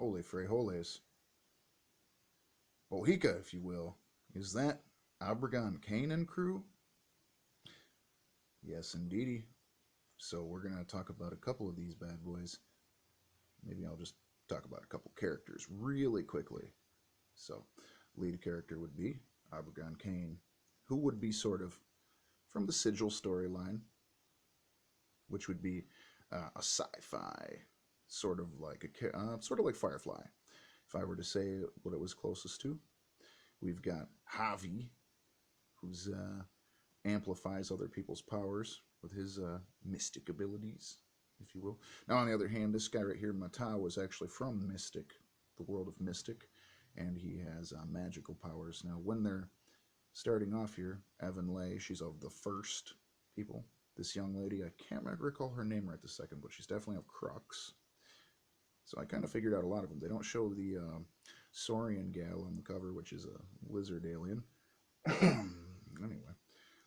Holy frijoles. Bohica, if you will. Is that Obregon Kanan crew? Yes, indeedy. So we're going to talk about a couple of these bad boys. Maybe I'll just talk about a couple characters really quickly. So, lead character would be Obregon Kane, who would be sort of from the Sigil storyline, which would be a sci-fi, sort of like Firefly. If I were to say what it was closest to, we've got Javi, who's amplifies other people's powers with his mystic abilities, if you will. Now, on the other hand, this guy right here, Mata, was actually from Mystic, the world of Mystic, and he has magical powers. Now, when they're starting off here, Evan Lay, she's of the first people. This young lady, I can't recall her name right this second, but she's definitely of Crux. So I kind of figured out a lot of them. They don't show the Saurian gal on the cover, which is a lizard alien. Anyway,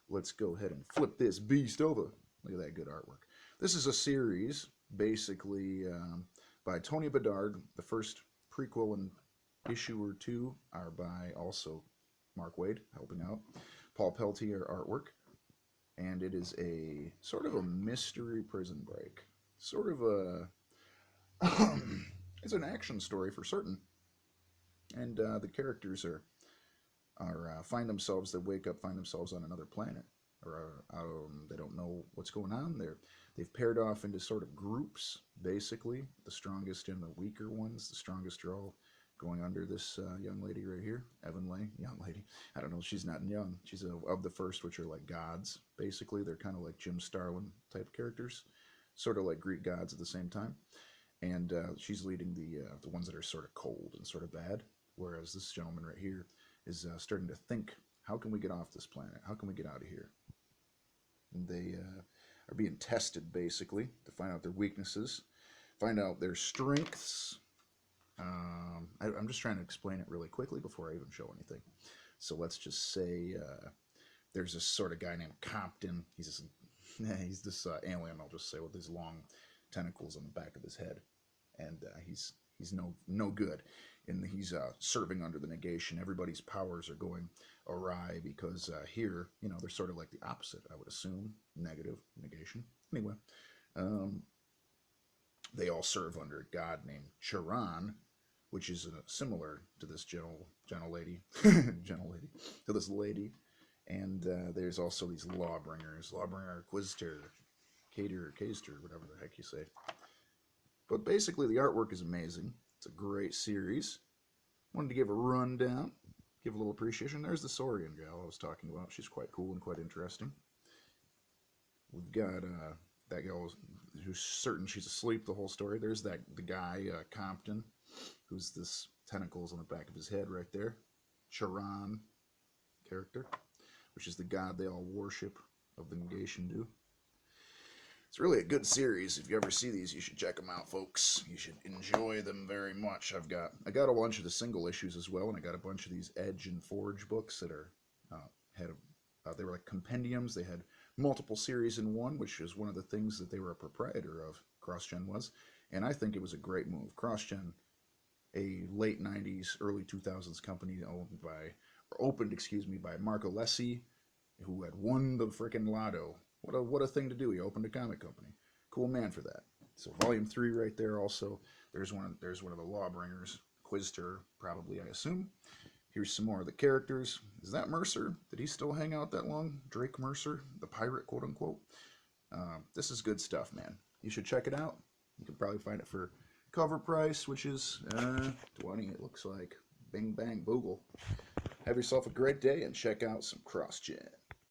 let's go ahead and flip this beast over. Look at that good artwork. This is a series, basically, by Tony Bedard. The first prequel and issue or two are by also Mark Waid, helping out. Paul Pelletier artwork. And it is a sort of a mystery prison break. Sort of a... it's an action story for certain. And the characters find themselves, they wake up, find themselves on another planet. Or they don't know what's going on there. They've paired off into sort of groups, basically. The strongest and the weaker ones. The strongest are all going under this young lady right here, Evan Lay, young lady. I don't know, she's not young. She's of the first, which are like gods, basically. They're kind of like Jim Starlin type characters, sort of like Greek gods at the same time. And she's leading the ones that are sort of cold and sort of bad, whereas this gentleman right here is starting to think, how can we get off this planet? How can we get out of here? And they are being tested, basically, to find out their weaknesses, find out their strengths. I'm just trying to explain it really quickly before I even show anything. So let's just say there's this sort of guy named Compton. He's this alien, I'll just say, with these long tentacles on the back of his head. And he's no good. And he's serving under the negation. Everybody's powers are going awry because here, you know, they're sort of like the opposite, I would assume. Negative, negation. Anyway, they all serve under a god named Charon, which is similar to this gentle lady, to this lady. And there's also these lawbringers, Lawbringer, Quizter, Caster, whatever the heck you say. But basically, the artwork is amazing. It's a great series. Wanted to give a rundown, give a little appreciation. There's the Saurian gal I was talking about. She's quite cool and quite interesting. We've got that gal who's certain she's asleep the whole story. There's the guy, Compton, who's this tentacles on the back of his head right there. Charon character, which is the god they all worship, of the Negation do. It's really a good series. If you ever see these, you should check them out, folks. You should enjoy them very much. I got a bunch of the single issues as well, and I got a bunch of these Edge and Forge books that are they were like compendiums. They had multiple series in one, which is one of the things that they were a proprietor of. Crossgen was, and I think it was a great move. Crossgen, a late '90s, early 2000s company opened by Marco Lessi, who had won the frickin' lotto. What a thing to do. He opened a comic company. Cool man for that. So volume 3 right there also. There's one of the Lawbringers. Quizter, probably, I assume. Here's some more of the characters. Is that Mercer? Did he still hang out that long? Drake Mercer, the pirate, quote unquote. This is good stuff, man. You should check it out. You can probably find it for cover price, which is 20, it looks like. Bing bang boogle. Have yourself a great day and check out some Crossgen.